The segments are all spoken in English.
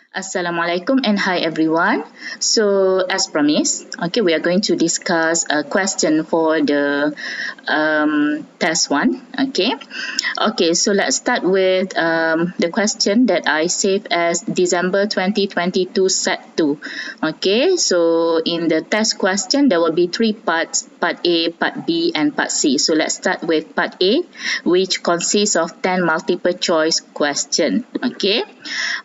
Assalamualaikum and hi everyone. So as promised, okay, we are going to discuss a question for the test one. Okay, so let's start with the question that I saved as December 2022 set 2. Okay, so in the test question there will be three parts: part A, part B and part C. So let's start with part A, which consists of 10 multiple choice question. Okay,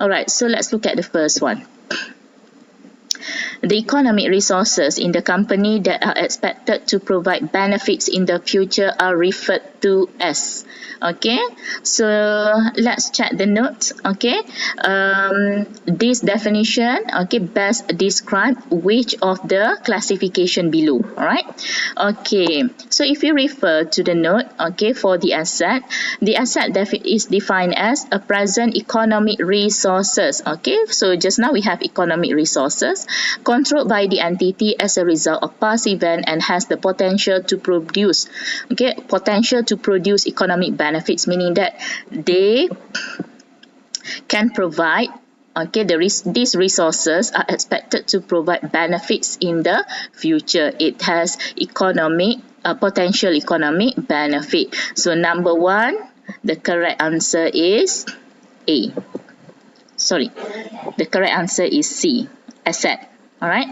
alright, so let's look at the first one. The economic resources in the company that are expected to provide benefits in the future are referred to as. Okay, so let's check the notes. Okay, this definition, okay, best describe which of the classification below. All right. Okay, so if you refer to the note, okay, for the asset is defined as a present economic resources. Okay, so just now we have economic resources controlled by the entity as a result of past event and has the potential to produce, okay, economic benefits, meaning that they can provide, okay, these resources are expected to provide benefits in the future. It has potential economic benefit. So number one, the correct answer is A. Sorry, the correct answer is C, asset. Alright.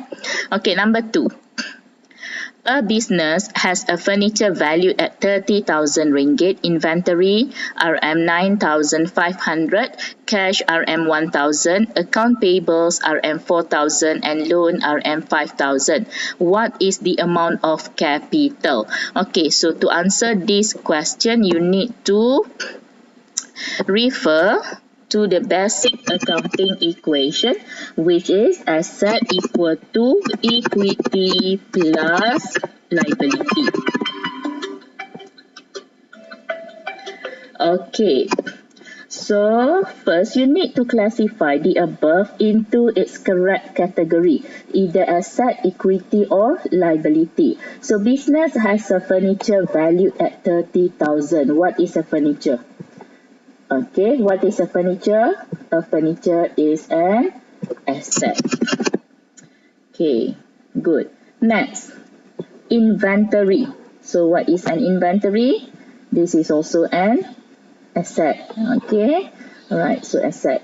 Okay, number two. A business has a furniture valued at 30,000 ringgit, inventory Rm 9,500, cash Rm 1,000, account payables Rm 4,000 and loan Rm 5,000. What is the amount of capital? Okay, so to answer this question, you need to refer to the basic accounting equation, which is asset equal to equity plus liability. Okay, so first you need to classify the above into its correct category, either asset, equity or liability. So business has a furniture valued at 30,000. What is a furniture? Okay, what is a furniture? A furniture is an asset. Okay, good. Next, inventory. So what is an inventory? This is also an asset. Okay, alright, so asset.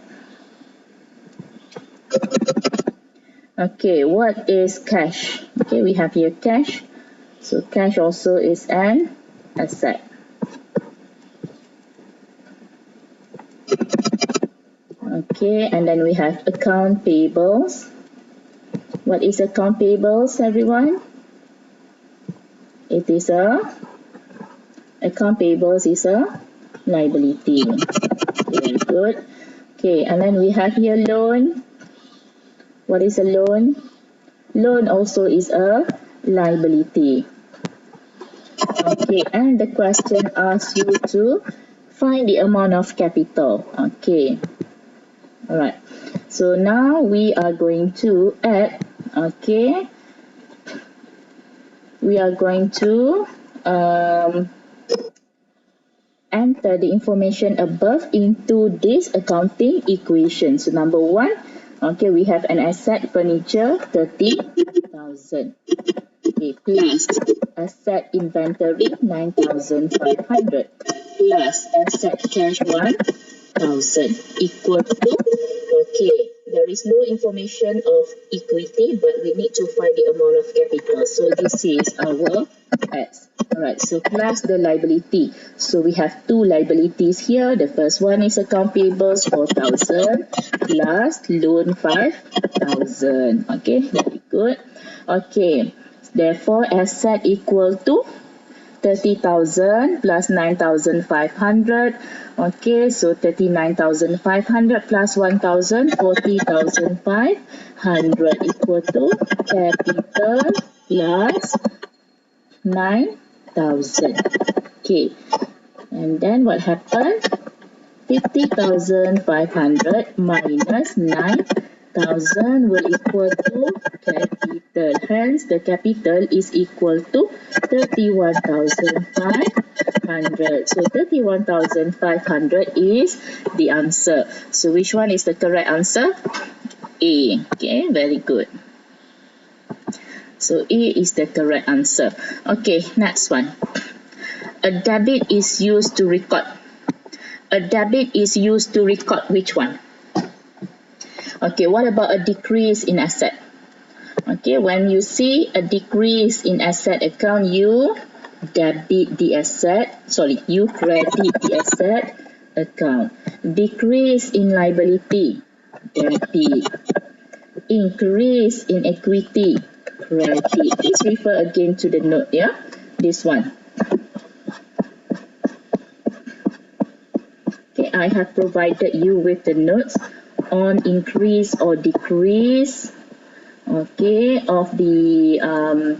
Okay, what is cash? Okay, we have here cash. So cash also is an asset. Okay, and then we have account payables. What is account payables, everyone? Account payables is a liability. Very good. Okay, and then we have here loan. What is a loan? Loan also is a liability. Okay, and the question asks you to find the amount of capital. Okay. Alright, so now we are going to add, okay, we are going to enter the information above into this accounting equation. So number one, okay, we have an asset furniture 30,000. Okay, plus asset inventory 9,500 plus asset cash 1,000 equal to, okay, there is no information of equity, but we need to find the amount of capital. So this is our S. Alright, so plus the liability. So we have two liabilities here. The first one is account payables 4,000 plus loan 5,000. Okay, very good. Okay, therefore asset equal to 30,000 plus 9,500. Okay, so 39,500 plus 1,000, 40,500 equal to capital plus 9,000. Okay, and then what happened? 50,500 minus 9,000 will equal to capital. Hence, the capital is equal to 31,500. So 31,500 is the answer. So which one is the correct answer? A. Okay, very good. So A is the correct answer. Okay, next one. A debit is used to record. A debit is used to record which one? Okay, what about a decrease in asset? Okay, when you see a decrease in asset account, you debit the asset, you credit the asset account. Decrease in liability, debit. Increase in equity, credit. Please refer again to the note, yeah? This one. Okay, I have provided you with the notes on increase or decrease, okay, of the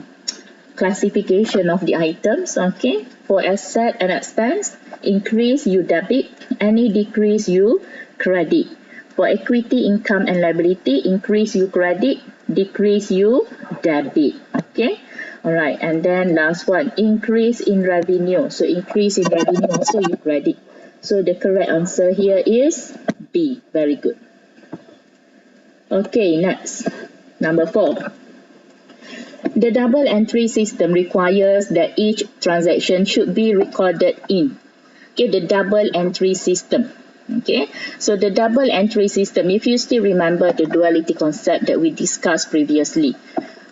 classification of the items. Okay, for asset and expense, increase you debit, any decrease you credit. For equity, income and liability, increase you credit, decrease you debit. Okay, alright, and then last one, increase in revenue. So increase in revenue also you credit. So the correct answer here is B. Very good. Okay, next, number 4. The double entry system requires that each transaction should be recorded in. Okay, the double entry system. Okay, so the double entry system, if you still remember the duality concept that we discussed previously,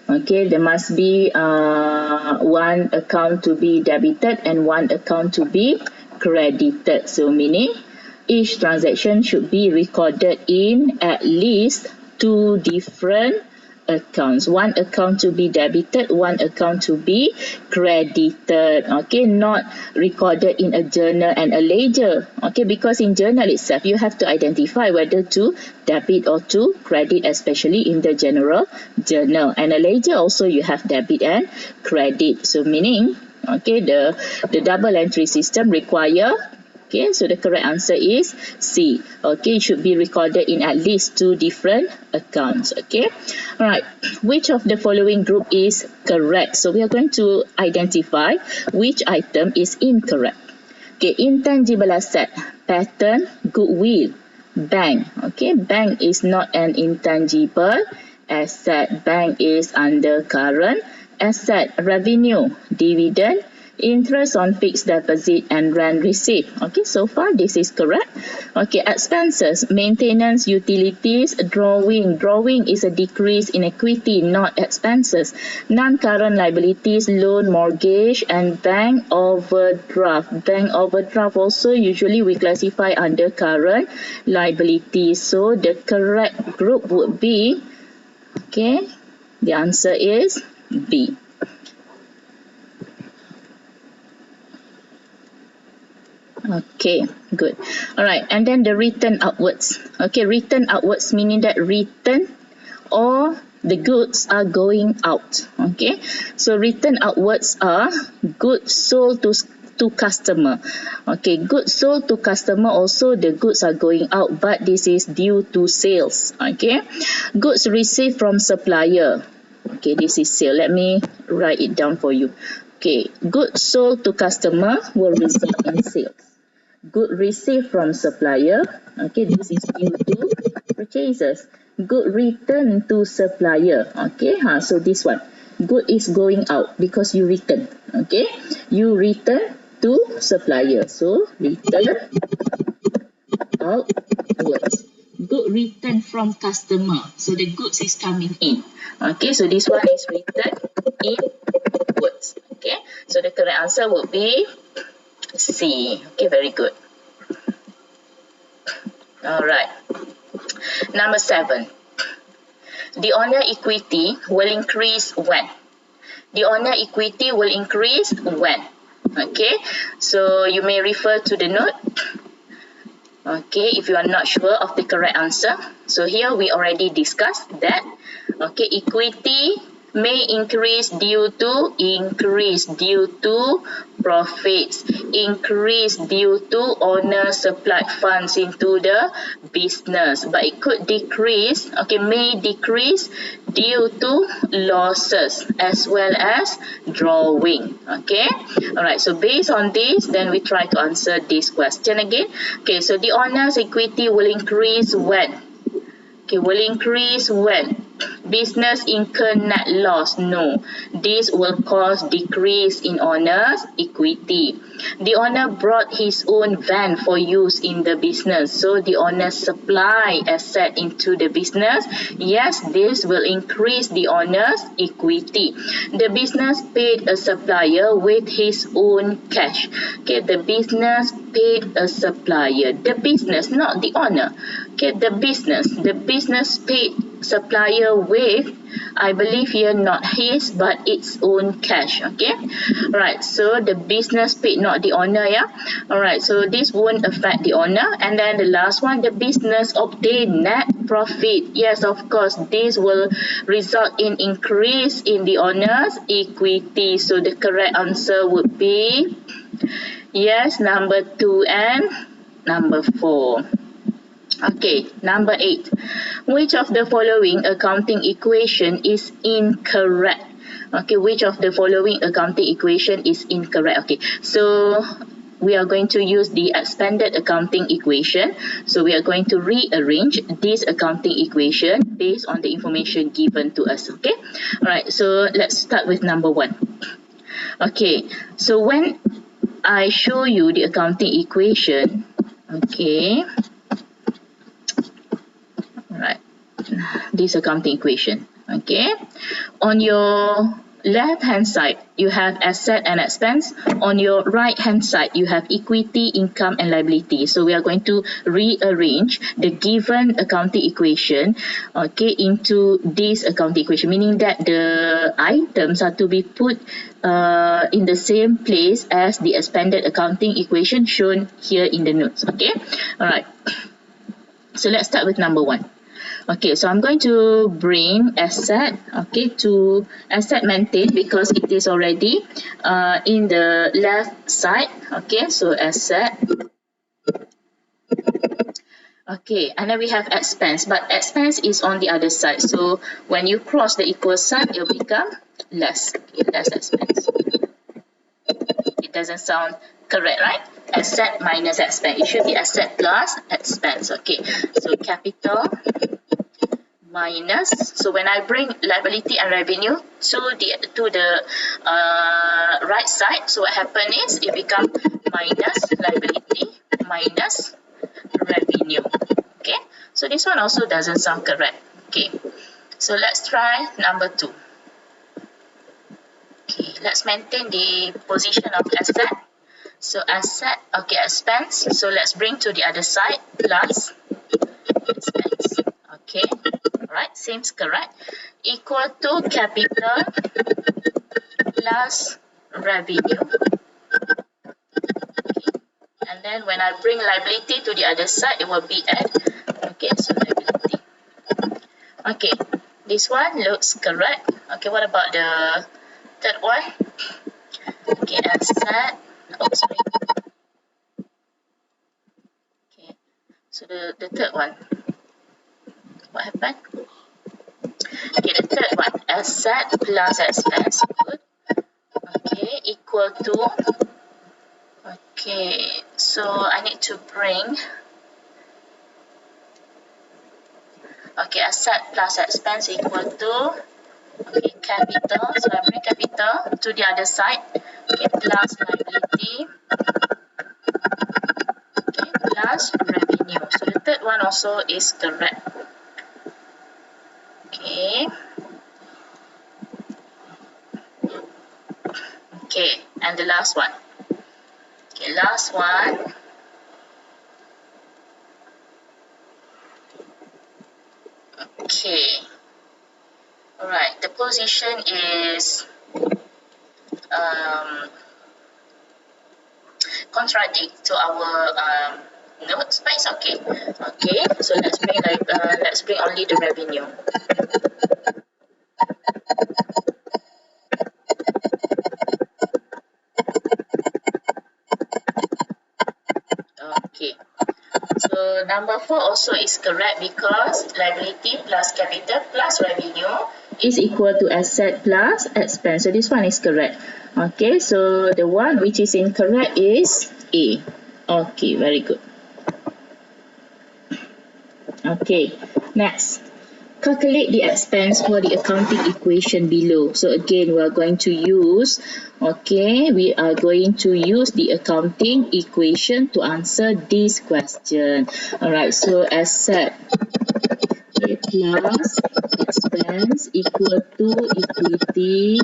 okay, there must be one account to be debited and one account to be credited. So meaning each transaction should be recorded in at least 2 different accounts. One account to be debited, one account to be credited. Okay, not recorded in a journal and a ledger. Okay, because in journal itself you have to identify whether to debit or to credit, especially in the general journal. And a ledger also you have debit and credit. So meaning, okay, the double entry system require. Okay, so the correct answer is C. Okay, it should be recorded in at least 2 different accounts. Okay, all right. Which of the following group is correct? So we are going to identify which item is incorrect. Okay, intangible asset, patent, goodwill, bank. Okay, bank is not an intangible asset. Bank is under current asset. Revenue, dividend, interest on fixed deposit and rent received. Okay, so far this is correct. Okay, expenses, maintenance, utilities, drawing. Drawing is a decrease in equity, not expenses. Non-current liabilities, loan, mortgage, and bank overdraft. Bank overdraft also usually we classify under current liabilities. So the correct group would be, okay, the answer is B. Okay, good. All right, and then the return outwards. Okay, return outwards meaning that return or the goods are going out. Okay, so return outwards are goods sold to customer. Okay, goods sold to customer also the goods are going out, but this is due to sales. Okay, goods received from supplier. Okay, this is sale. Let me write it down for you. Okay, goods sold to customer will result in sales. Good received from supplier, okay, this is due to purchases. Good return to supplier, okay, so this one, good is going out because you return, okay, you return to supplier, so return outwards. Good return from customer, so the goods is coming in, okay, so this one is return inwards, okay, so the correct answer would be C. Okay, very good. Alright. Number 7. The owner equity will increase when? The owner equity will increase when? Okay, so you may refer to the note. Okay, if you are not sure of the correct answer. So here we already discussed that. Okay, equity may increase due to profits, increase due to owner supplied funds into the business, but it could decrease, okay, may decrease due to losses as well as drawing. Okay, all right, so based on this, then we try to answer this question again. Okay, so the owner's equity will increase when? Okay, will increase when business incur net loss. No, this will cause decrease in owner's equity. The owner brought his own van for use in the business, so the owner supply asset into the business. Yes, this will increase the owner's equity. The business paid a supplier with his own cash. Okay, the business paid a supplier. The business, not the owner. Okay, the business paid supplier with, I believe here, not his but its own cash. Okay, right, so the business paid, not the owner. Yeah, all right, so this won't affect the owner. And then the last one, the business obtained net profit. Yes, of course, this will result in increase in the owner's equity. So the correct answer would be yes, number 2 and number 4. Okay, number 8. Which of the following accounting equation is incorrect? Okay, which of the following accounting equation is incorrect? Okay, so we are going to use the expanded accounting equation. So we are going to rearrange this accounting equation based on the information given to us. Okay, alright, so let's start with number 1. Okay, so when I show you the accounting equation, okay, right, this accounting equation. Okay, on your left hand side you have asset and expense. On your right hand side you have equity, income and liability. So we are going to rearrange the given accounting equation, okay, into this accounting equation, meaning that the items are to be put in the same place as the expanded accounting equation shown here in the notes. Okay, all right, so let's start with number 1. Okay, so I'm going to bring asset, okay, to asset maintained because it is already in the left side. Okay, so asset. Okay, and then we have expense, but expense is on the other side. So when you cross the equal sign, it will become less. Okay, less expense. It doesn't sound correct, right? Asset minus expense. It should be asset plus expense. Okay, so capital minus, so when I bring liability and revenue to the right side, so what happens is it becomes minus liability minus revenue. Okay, so this one also doesn't sound correct. Okay, so let's try number 2. Okay, let's maintain the position of asset. So asset, okay, expense, so let's bring to the other side, plus expense. Okay, right, seems correct. Equal to capital plus revenue. Okay, and then when I bring liability to the other side, it will be at, okay, so liability. Okay, this one looks correct. Okay, what about the third one? Okay, asset, oh sorry. Okay, so the third one, what happened? Okay, the third one, asset plus expense, good. Okay, equal to, okay, so I need to bring, okay, asset plus expense equal to, okay, capital, so I bring capital to the other side, okay, plus liability, okay, plus revenue. So the third one also is correct. Okay. Okay, and the last one. Okay, last one. Okay. Alright, the position is contradict to our notes, but it's okay. Okay, so let's bring only the revenue. Okay, so number 4 also is correct because liability plus capital plus revenue is equal to asset plus expense. So this one is correct. Okay, so the one which is incorrect is A. Okay, very good. Okay, Next, calculate the expense for the accounting equation below. So again, we are going to use, the accounting equation to answer this question. Alright, so asset plus expense equal to equity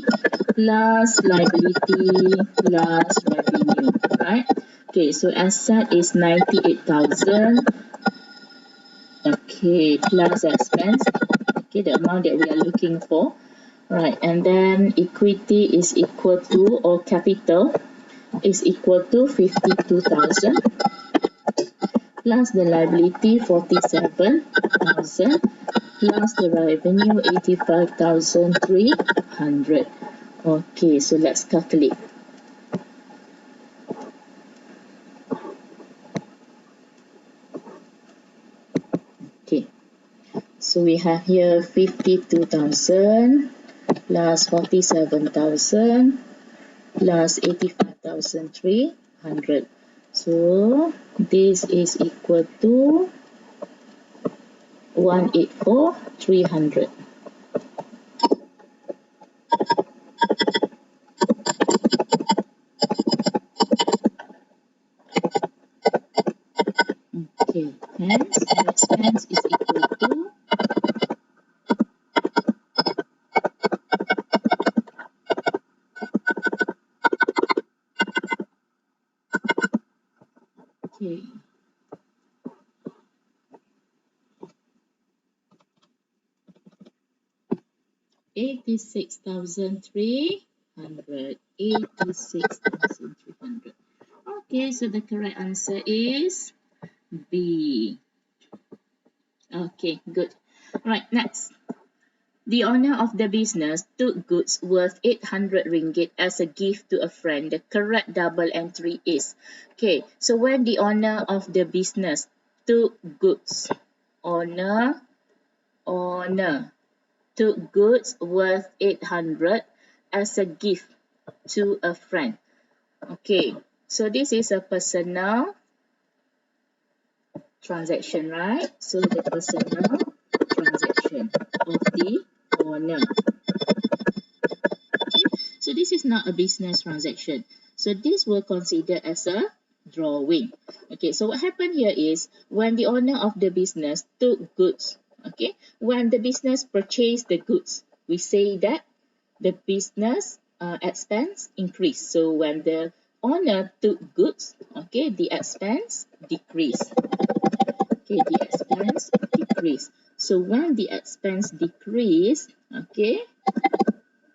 plus liability plus revenue, right? Okay, so asset is 98,000. Okay, plus expense. Okay, the amount that we are looking for. Right, and then equity is equal to, or capital is equal to 52,000 plus the liability 47,000 plus the revenue 85,300. Okay, so let's calculate. Okay, so we have here 52,000 plus 47,000 plus 85,300. So this is equal to 184,300. Okay, hence the expense is equal to okay. 86,300. 86,300. Okay, so the correct answer is B. Okay, good. Right, next. The owner of the business took goods worth 800 ringgit as a gift to a friend. The correct double entry is, okay, so when the owner of the business took goods, owner took goods worth 800 as a gift to a friend. Okay, so this is a personal transaction, right? So the personal transaction of the owner. Okay, so this is not a business transaction. So this will consider as a drawing. Okay, so what happened here is when the owner of the business took goods, okay, when the business purchased the goods, we say that the business expense increased. So when the owner took goods, okay, the expense decreased. Okay, the expense decreased. So when the expense decreased, okay,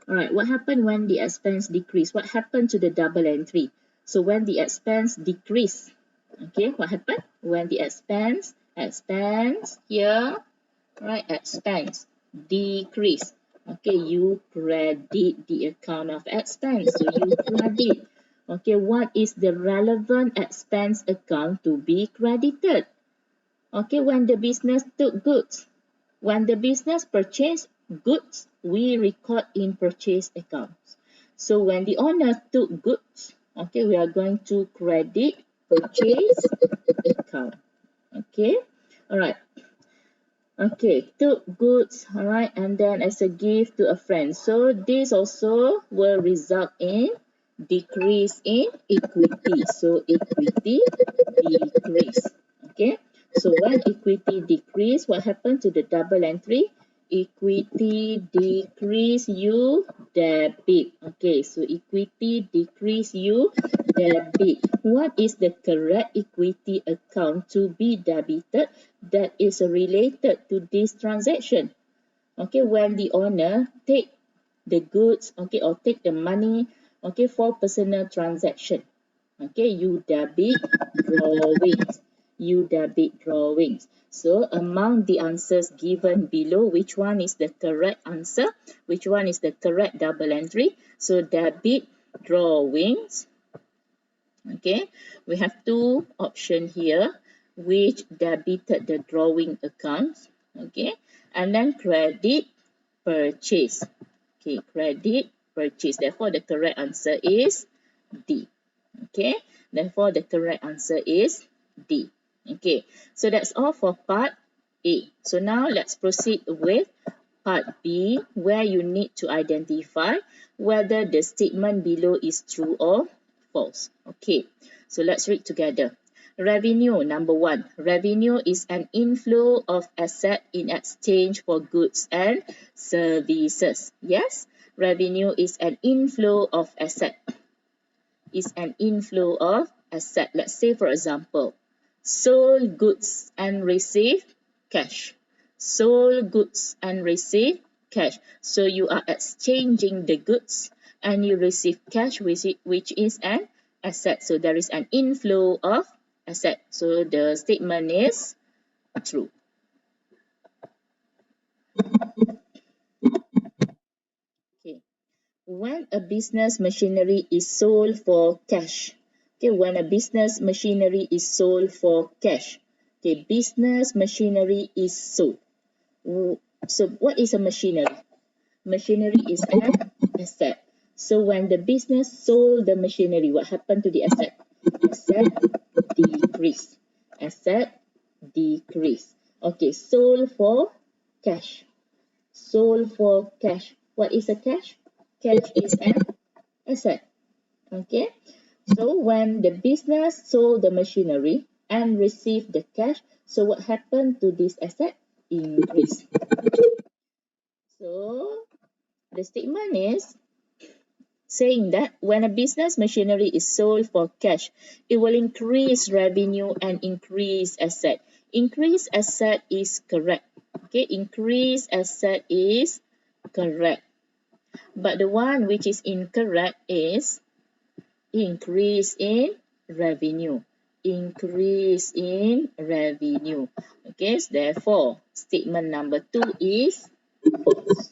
alright, what happened when the expense decreased? What happened to the double entry? So when the expense decreased, okay, what happened? When the expense here, right, expense decrease. Okay, you credit the account of expense. So you credit. Okay, what is the relevant expense account to be credited? Okay, when the business took goods. When the business purchased goods, we record in purchase accounts. So when the owner took goods, okay, we are going to credit purchase account. Okay, all right. Okay, took goods, all right, and then as a gift to a friend. So this also will result in decrease in equity. So equity decrease. Okay, so when equity decrease, what happened to the double entry? Equity decrease, you debit. Okay, so equity decrease, you debit. What is the correct equity account to be debited that is related to this transaction? Okay, when the owner take the goods, okay, or take the money, okay, for personal transaction. Okay, you debit drawings. You debit drawings. So among the answers given below, which one is the correct answer? Which one is the correct double entry? So debit drawings. Okay, we have two options here which debited the drawing accounts. Okay, and then credit purchase. Okay, credit purchase. Therefore, the correct answer is D. Okay, therefore the correct answer is D. Okay, so that's all for part A. So now let's proceed with part B, where you need to identify whether the statement below is true or false. Okay, so let's read together. Revenue, number 1. Revenue is an inflow of asset in exchange for goods and services. Yes, revenue is an inflow of asset. Is an inflow of asset. Let's say, for example, sold goods and receive cash. Sold goods and receive cash. So you are exchanging the goods and you receive cash, which is an asset. So there is an inflow of asset. So the statement is true. Okay. When a business machinery is sold for cash. Okay, when a business machinery is sold for cash. Okay, business machinery is sold. So what is a machinery? Machinery is an asset. So when the business sold the machinery, what happened to the asset? Asset decrease. Asset decrease. Okay, sold for cash. Sold for cash. What is a cash? Cash is an asset. Okay, so when the business sold the machinery and received the cash, so what happened to this asset? Increase. So the statement is saying that when a business machinery is sold for cash, it will increase revenue and increase asset. Increase asset is correct. Okay, increase asset is correct. But the one which is incorrect is increase in revenue. Increase in revenue. Okay, so therefore, statement number 2 is false.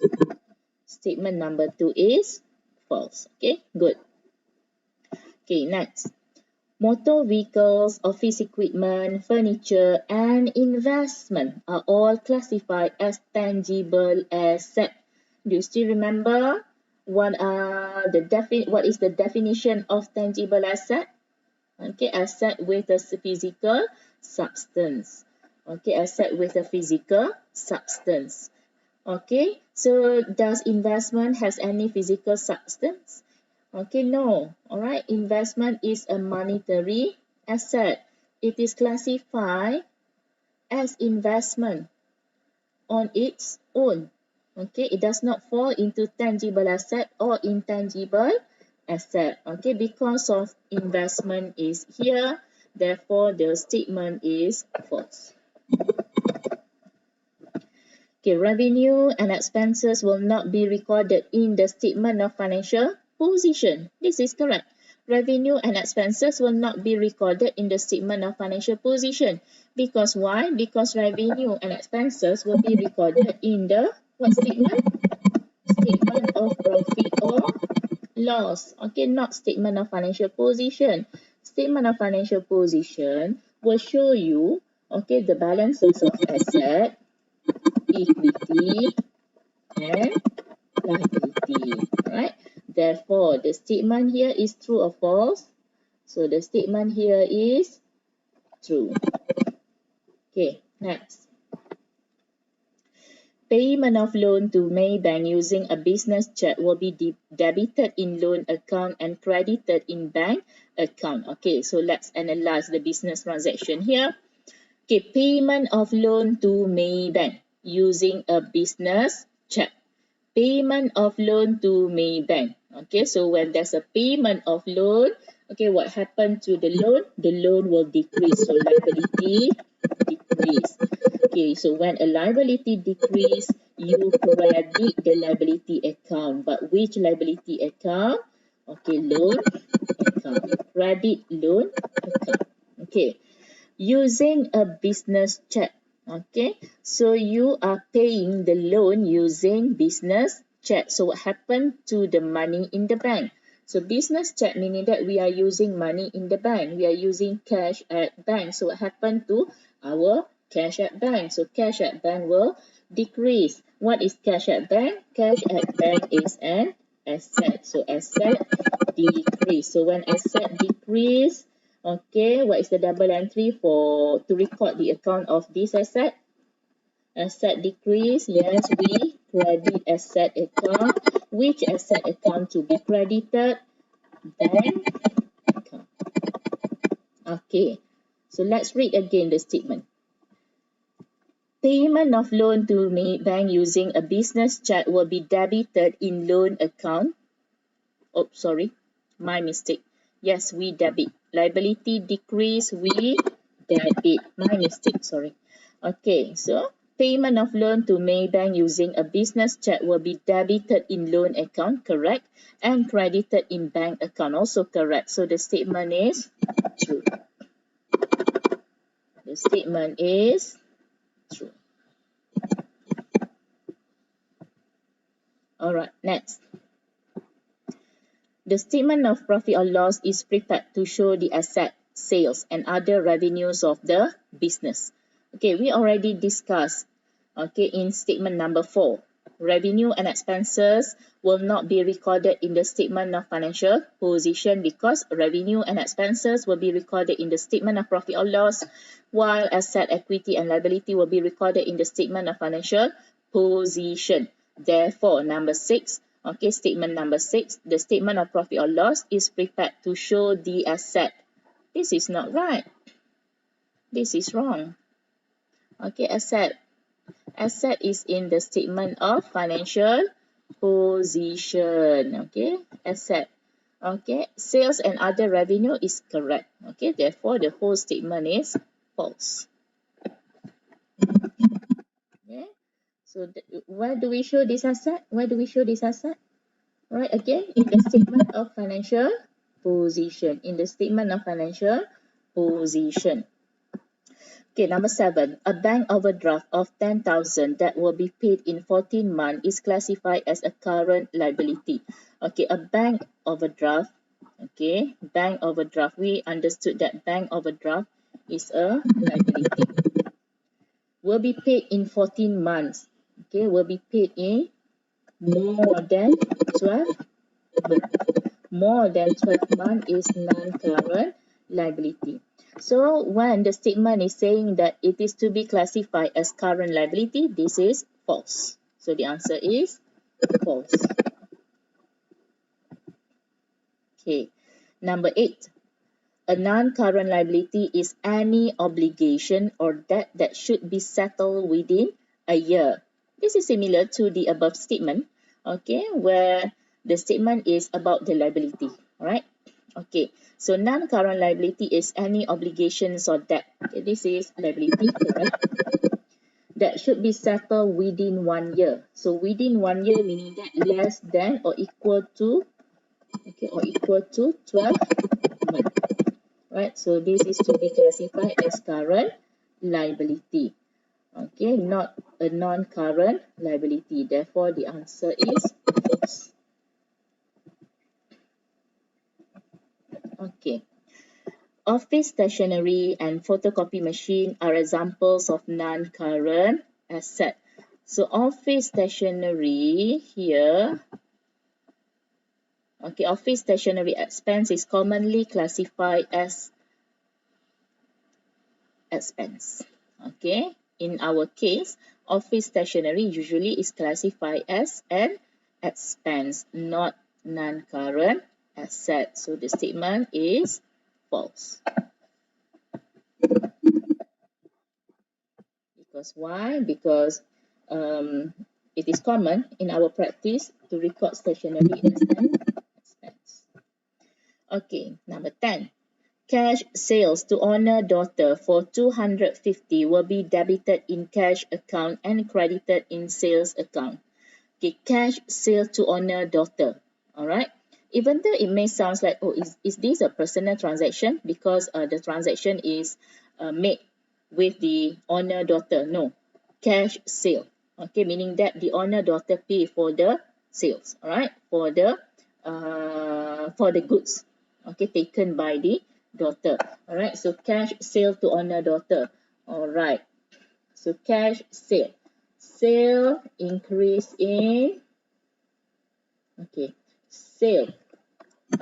Statement number 2 is false. Okay, good. Okay, next. Motor vehicles, office equipment, furniture, and investment are all classified as tangible asset. Do you still remember what is the definition of tangible asset? Okay, asset with a physical substance. Okay, asset with a physical substance. Okay, so does investment has any physical substance? Okay, no. Alright, investment is a monetary asset. It is classified as investment on its own. Okay, it does not fall into tangible asset or intangible asset. Okay, because of investment is here, therefore the statement is false. Okay, revenue and expenses will not be recorded in the statement of financial position. This is correct. Revenue and expenses will not be recorded in the statement of financial position. Because why? Because revenue and expenses will be recorded in the what statement? Statement of profit or loss. Okay, not statement of financial position. Statement of financial position will show you, okay, the balances of asset, equity, and liability. Right? Therefore, the statement here is true or false? So the statement here is true. Okay, next. Payment of loan to Maybank using a business check will be debited in loan account and credited in bank account. Okay, so let's analyze the business transaction here. Okay, payment of loan to Maybank using a business check. Payment of loan to Maybank. Okay, so when there's a payment of loan, okay, what happened to the loan? The loan will decrease, so liability decrease. Okay, so when a liability decrease, you credit the liability account. But which liability account? Okay, loan account. Credit loan account. Okay, using a business check. Okay, so you are paying the loan using business check. So what happened to the money in the bank? So business check meaning that we are using money in the bank. We are using cash at bank. So what happened to our cash at bank? So cash at bank will decrease. What is cash at bank? Cash at bank is an asset. So asset decrease. So when asset decrease, okay, what is the double entry to record the account of this asset? Asset decrease, yes, we credit asset account. Which asset account to be credited? Bank account. Okay, so let's read again the statement. Payment of loan to bank using a business check will be debited in loan account. Oh, sorry, my mistake. Yes, we debit. Liability decrease, we debit. My mistake, sorry. Okay, so payment of loan to Maybank using a business check will be debited in loan account, correct? And credited in bank account, also correct. So the statement is true. The statement is true. Alright, next. The statement of profit or loss is prepared to show the asset, sales, and other revenues of the business. Okay, we already discussed, okay, in statement number 4. Revenue and expenses will not be recorded in the statement of financial position because revenue and expenses will be recorded in the statement of profit or loss, while asset, equity, and liability will be recorded in the statement of financial position. Therefore, number 6, okay, statement number 6, the statement of profit or loss is prepared to show the asset. This is not right. This is wrong. Okay, asset. Asset is in the statement of financial position. Okay, asset. Okay, sales and other revenue is correct. Okay, therefore the whole statement is false. Okay, so where do we show this asset? Where do we show this asset? Right, again, in the statement of financial position. In the statement of financial position. Okay, number 7. A bank overdraft of 10,000 that will be paid in 14 months is classified as a current liability. Okay, a bank overdraft. Okay, bank overdraft. We understood that bank overdraft is a liability. Will be paid in 14 months. Okay, will be paid in more than 12 months. More than 12 months is non-current liability. So when the statement is saying that it is to be classified as current liability, this is false. So the answer is false. Okay, number 8. A non-current liability is any obligation or debt that should be settled within a year. This is similar to the above statement, okay, where the statement is about the liability, alright? Okay, so non-current liability is any obligations or debt. Okay, this is liability, correct? That should be settled within 1 year. So within 1 year meaning that less than or equal to, okay, or equal to 12 months. Right, so this is to be classified as current liability. Okay, not a non-current liability. Therefore, the answer is false. Okay. Office stationery and photocopy machine are examples of non-current asset. So office stationery here, okay, office stationery expense is commonly classified as expense. Okay, in our case, office stationery usually is classified as an expense, not non-current asset. So the statement is false. Because why? Because it is common in our practice to record stationery as an expense. Okay, number 10. Cash sales to owner-daughter for 250 will be debited in cash account and credited in sales account. Okay, cash sale to owner-daughter. Alright. Even though it may sound like, oh, is this a personal transaction? Because the transaction is made with the owner-daughter. No, cash sale. Okay, meaning that the owner-daughter pay for the sales. Alright, for the goods. Okay, taken by the daughter. Alright, so cash sale to owner-daughter. Alright, so cash sale. Sale increase in, okay, sale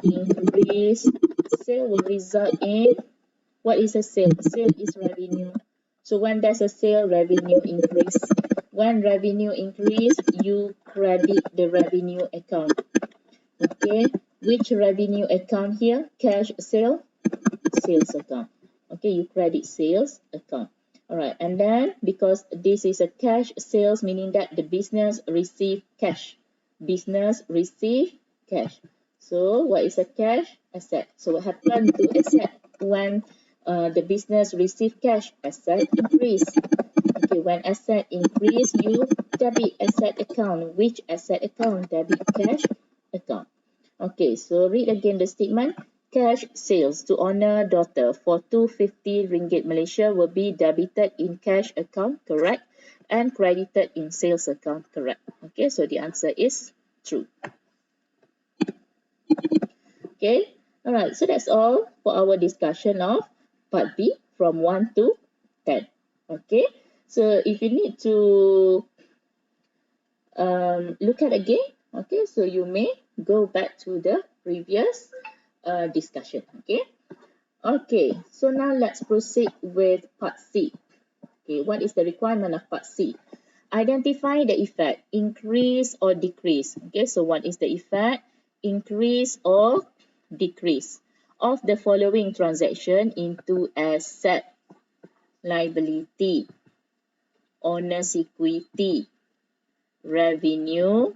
increase, sale will result in, what is a sale? Sale is revenue. So when there's a sale, revenue increase. When revenue increase, you credit the revenue account. Okay, which revenue account here? Cash sale, sales account. Okay, you credit sales account. Alright, and then because this is a cash sales, meaning that the business receive cash. Business receive cash. So what is a cash? Asset. So what happened to asset when the business receive cash? Asset increase. Okay, when asset increase, you debit asset account. Which asset account? Debit cash account. Okay, so read again the statement. Cash sales to owner daughter for 250 ringgit Malaysia will be debited in cash account, correct, and credited in sales account, correct. Okay, so the answer is true. Okay, all right, so that's all for our discussion of part B from 1 to 10. Okay, so if you need to look at again, okay, so you may go back to the previous discussion. Okay, so now let's proceed with part C. Okay, what is the requirement of part C? Identify the effect, increase or decrease. Okay, so what is the effect, increase or decrease of the following transaction into asset, liability, owner's equity, revenue,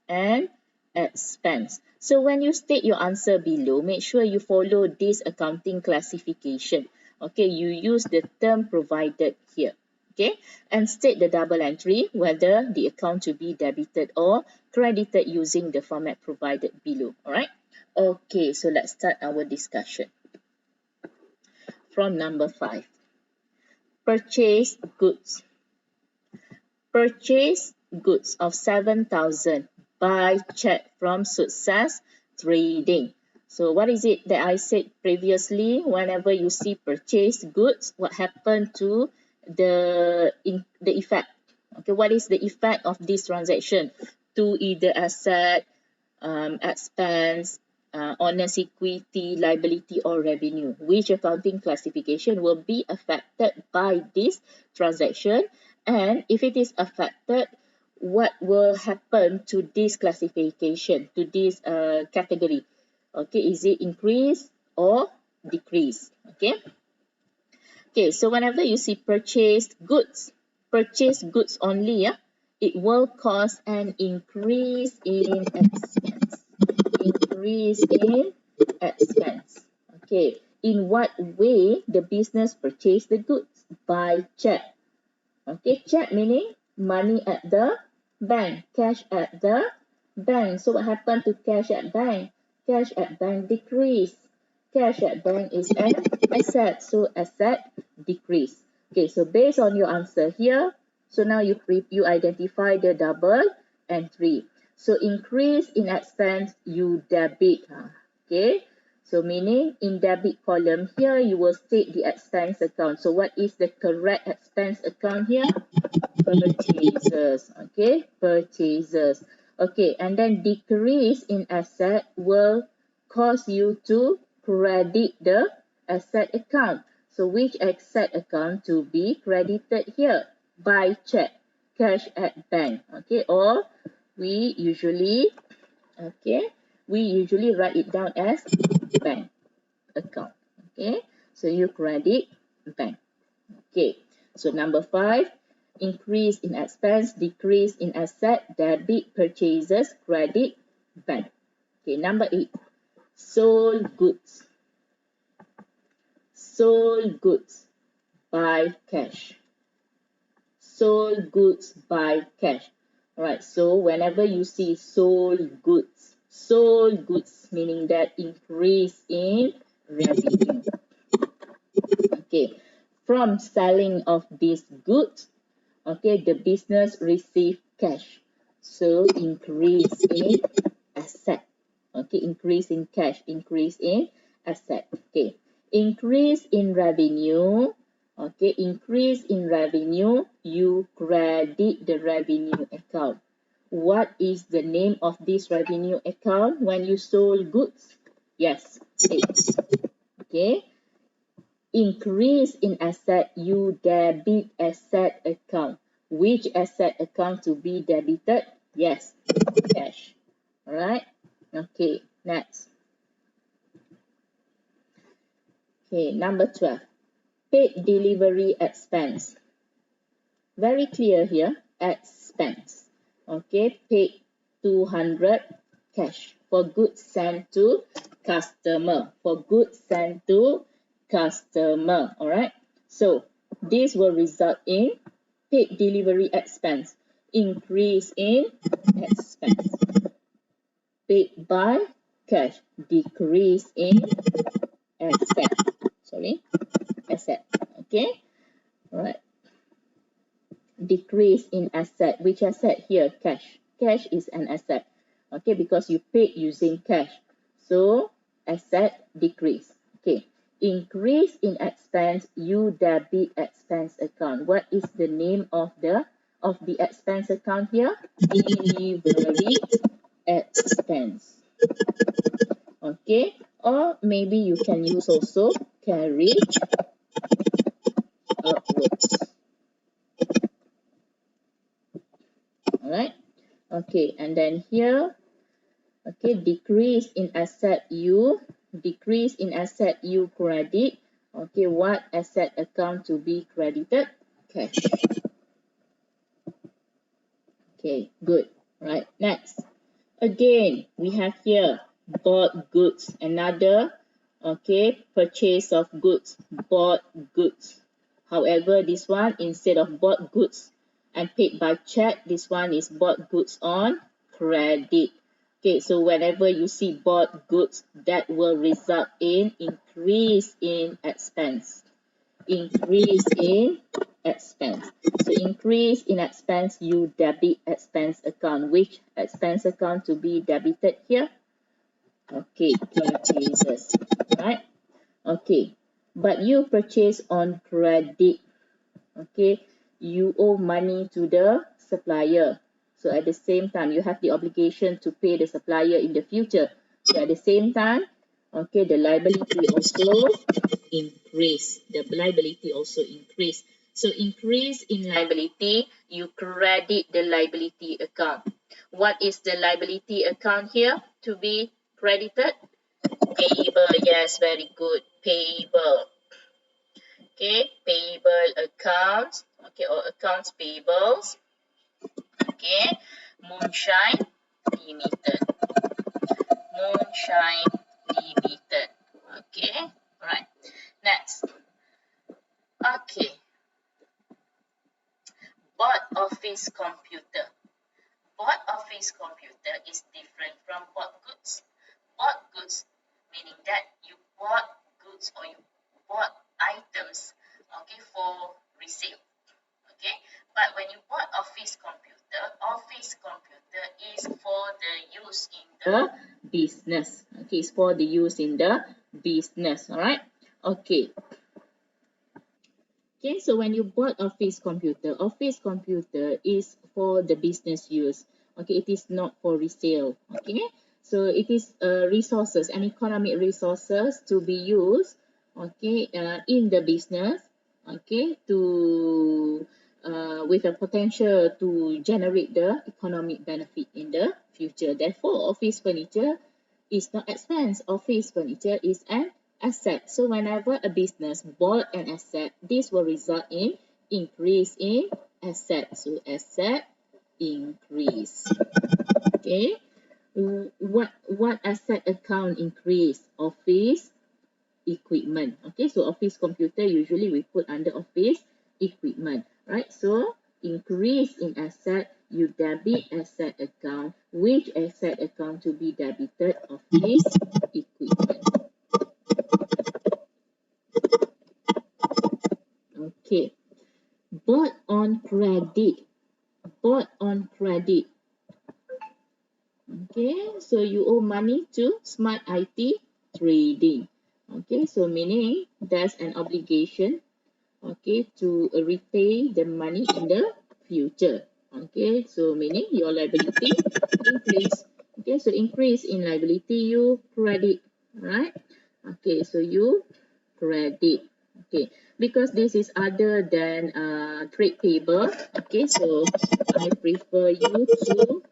and expense. So when you state your answer below, make sure you follow this accounting classification. Okay, you use the term provided here. Okay, and state the double entry, whether the account to be debited or credited using the format provided below. Alright, okay, so let's start our discussion from number 5. Purchase goods. Purchase goods of 7,000 by check from Success Trading. So what is it that I said previously? Whenever you see purchase goods, what happened to the effect? Okay, what is the effect of this transaction to either asset, expense, owner's equity, liability, or revenue? Which accounting classification will be affected by this transaction? And if it is affected, what will happen to this classification, to this category? Okay, is it increase or decrease? Okay, so whenever you see purchased goods only, it will cause an increase in expense. Increase in expense. Okay, in what way the business purchase the goods? By check. Okay, check meaning money at the bank, cash at the bank. So what happened to cash at bank? Cash at bank decrease. Cash at bank is an asset, so asset decrease. Okay, so based on your answer here, so now you identify the double entry. So increase in expense, you debit. Okay, so meaning in debit column here, you will state the expense account. So what is the correct expense account here? Purchases. Okay, purchases. Okay, and then decrease in asset will cause you to credit the asset account. So which asset account to be credited here? By check, cash at bank. Okay, or we usually write it down as bank account. Okay, so you credit bank. Okay, so number 5, increase in expense, decrease in asset, debit purchases, credit bank. Okay, number 8, sold goods. Sold goods by cash. Sold goods by cash. Alright, so whenever you see sold goods meaning that increase in revenue. Okay, from selling of these goods, okay, the business receive cash. So increase in asset. Okay, increase in cash, increase in asset. Okay, increase in revenue. Okay, increase in revenue, you credit the revenue account. What is the name of this revenue account when you sold goods? Yes, it's okay. Increase in asset, you debit asset account. Which asset account to be debited? Yes, cash. Alright, okay, next. Okay, number 12. Paid delivery expense. Very clear here, expense. Okay, paid 200 cash for goods sent to customer. For goods sent to customer. Alright, so this will result in paid delivery expense. Increase in expense. Paid by cash. Decrease in asset. Asset. Okay, alright. Decrease in asset. Which asset here? Cash. Cash is an asset. Okay, because you paid using cash. So asset decrease. Okay. Increase in expense, you debit expense account. What is the name of the expense account here? Delivery expense. Okay, or maybe you can use also carriage outwards. Alright, okay, and then here, okay, decrease in asset, you credit. Okay, what asset account to be credited? Cash. Okay, good. Right, next. Again, we have here bought goods. Another, okay, purchase of goods. Bought goods. However, this one, instead of bought goods and paid by check, this one is bought goods on credit. Okay, so whenever you see bought goods, that will result in increase in expense. Increase in expense. So increase in expense, you debit expense account. Which expense account to be debited here? Okay, purchases, right? Okay, but you purchase on credit. Okay, you owe money to the supplier. So at the same time, you have the obligation to pay the supplier in the future. So at the same time, okay, the liability also increase. The liability also increase. So increase in liability, you credit the liability account. What is the liability account here to be credited? Payable, yes, very good. Payable. Okay, payable accounts. Okay, or accounts payables. Okay, Moonshine Limited. Moonshine Limited. Okay, alright. Next. Okay. Bought office computer. Bought office computer is different from bought goods. Bought goods meaning that you bought goods or you bought items, okay, for resale. Okay, but when you bought office computer is for the use in the business. Okay, it's for the use in the business. Alright, okay. Okay, so when you bought office computer is for the business use. Okay, it is not for resale. Okay, so it is resources and economic resources to be used, okay, in the business, okay, to with a potential to generate the economic benefit in the future. Therefore, office furniture is not expense. Office furniture is an asset. So whenever a business bought an asset, this will result in increase in asset. So asset increase. Okay. What asset account increase? Office equipment. Okay, so office computer usually we put under office equipment, right? So increase in asset, you debit asset account. Which asset account to be debited? Office equipment. Okay, bought on credit. Bought on credit. Okay, so you owe money to Smart IT Trading. Okay, so meaning there's an obligation, okay, to repay the money in the future. Okay, so meaning your liability increase. Okay, so increase in liability, you credit, right? Okay, so you credit. Okay, because this is other than trade payable. Okay, so I prefer you to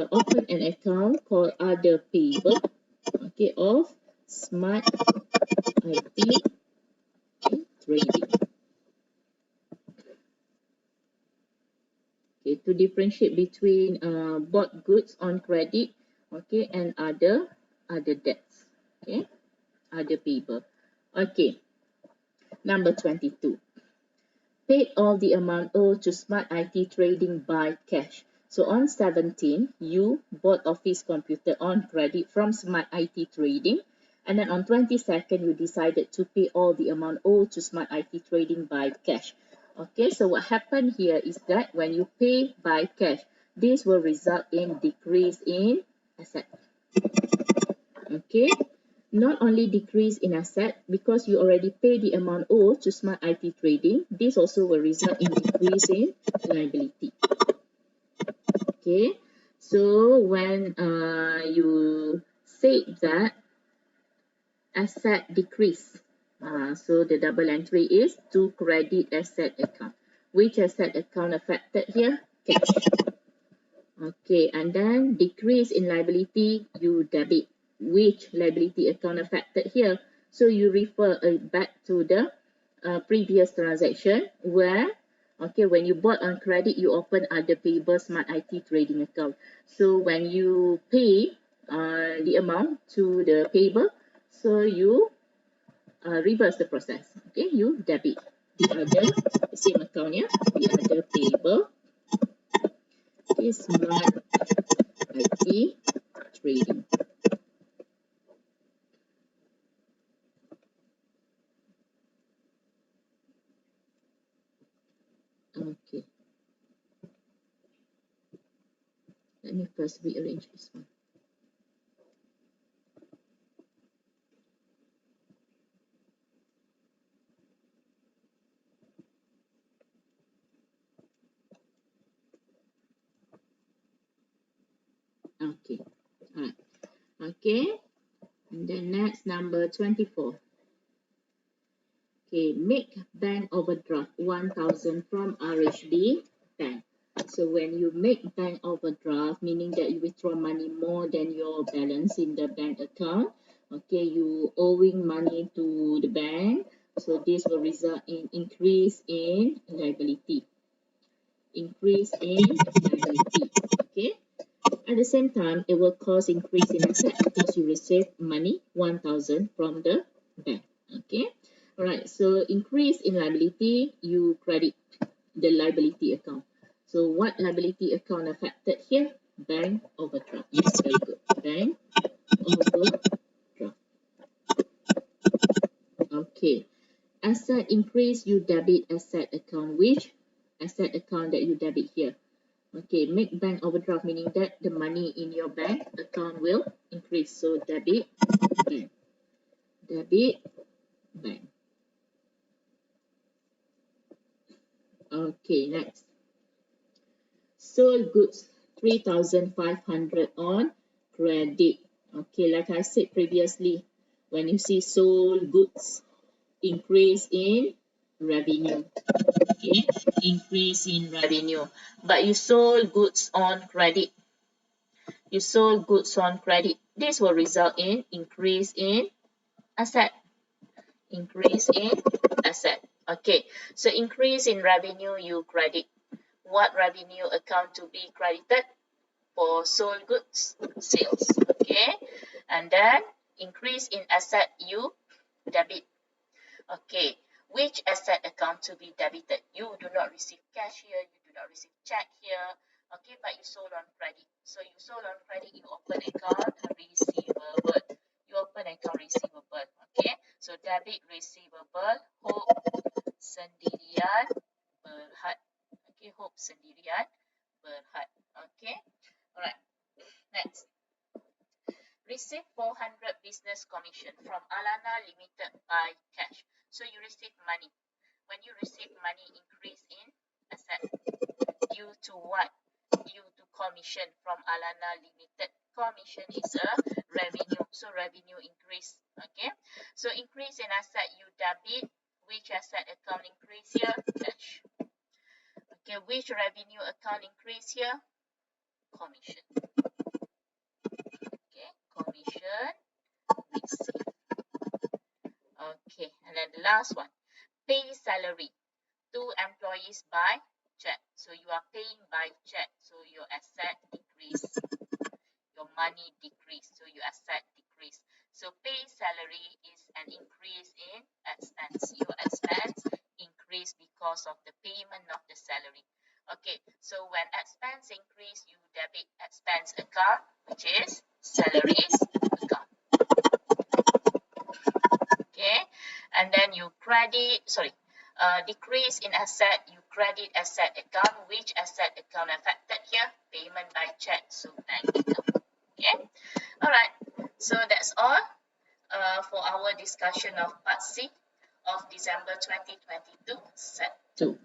open an account called other payable. Okay, of Smart IT Trading. Okay, to differentiate between bought goods on credit, okay, and other debts. Okay, other payable. Okay, number 22. Paid all the amount owed to Smart IT Trading by cash. So on 17, you bought office computer on credit from Smart IT Trading, and then on 22nd, you decided to pay all the amount owed to Smart IT Trading by cash. Okay, so what happened here is that when you pay by cash, this will result in decrease in asset. Okay, not only decrease in asset because you already pay the amount owed to Smart IT Trading, this also will result in decrease in liability. Okay, so when you say that asset decrease, so the double entry is to credit asset account. Which asset account affected here? Cash. Okay, and then decrease in liability, you debit. Which liability account affected here? So you refer back to the previous transaction where, okay, when you bought on credit, you open other payable Smart IT Trading account. So when you pay the amount to the payable, so you reverse the process. Okay, you debit the other same account, yeah, the other payable. Okay, Smart IT Trading. Okay, let me first rearrange this one. Okay, all right. Okay, and then next, number 24. Okay, make bank overdraft 1,000 from RHB bank. So when you make bank overdraft, meaning that you withdraw money more than your balance in the bank account, okay, you owing money to the bank, so this will result in increase in liability. Increase in liability, okay. At the same time, it will cause increase in asset because you receive money 1,000 from the bank. Okay. All right. So increase in liability, you credit the liability account. So what liability account affected here? Bank overdraft. Yes, very good. Bank overdraft. Okay. Asset increase, you debit asset account. Which asset account that you debit here? Okay, make bank overdraft, meaning that the money in your bank account will increase. So debit bank. Debit bank. Okay, next. Sold goods 3,500 on credit. Okay, like I said previously, when you see sold goods, increase in revenue. Okay, increase in revenue. But you sold goods on credit. You sold goods on credit. This will result in increase in asset. Increase in asset. Okay, so increase in revenue, you credit. What revenue account to be credited? For sold goods sales. Okay, and then increase in asset, you debit. Okay, which asset account to be debited? You do not receive cash here, you do not receive check here. Okay, but you sold on credit. So you sold on credit, you open account receivable. You open account receivable. Okay, so debit receivable, hope sendirian berhad. Okay, hope sendirian berhad. Okay, alright. Next. Receive 400 business commission from Alana Limited by cash. So you receive money. When you receive money, increase in asset. Due to what? Due to commission from Alana Limited. Commission is a revenue. So revenue increase. Okay. So increase in asset, you debit which asset account increase here? Cash. Okay, which revenue account increase here? Commission. Okay, commission received. Okay, and then the last one, pay salary to employees by check. So you are paying by check. So your asset decrease, your money decrease. So your asset decrease. So pay salary is an increase in expense. Your expense increase because of the payment of the salary. Okay, so when expense increase, you debit expense account, which is salaries account. Okay, and then you credit, decrease in asset, you credit asset account. Which asset account affected here? Payment by check, so bank account. Okay, all right, so that's all for our discussion of Part C of December 2022 Set 2.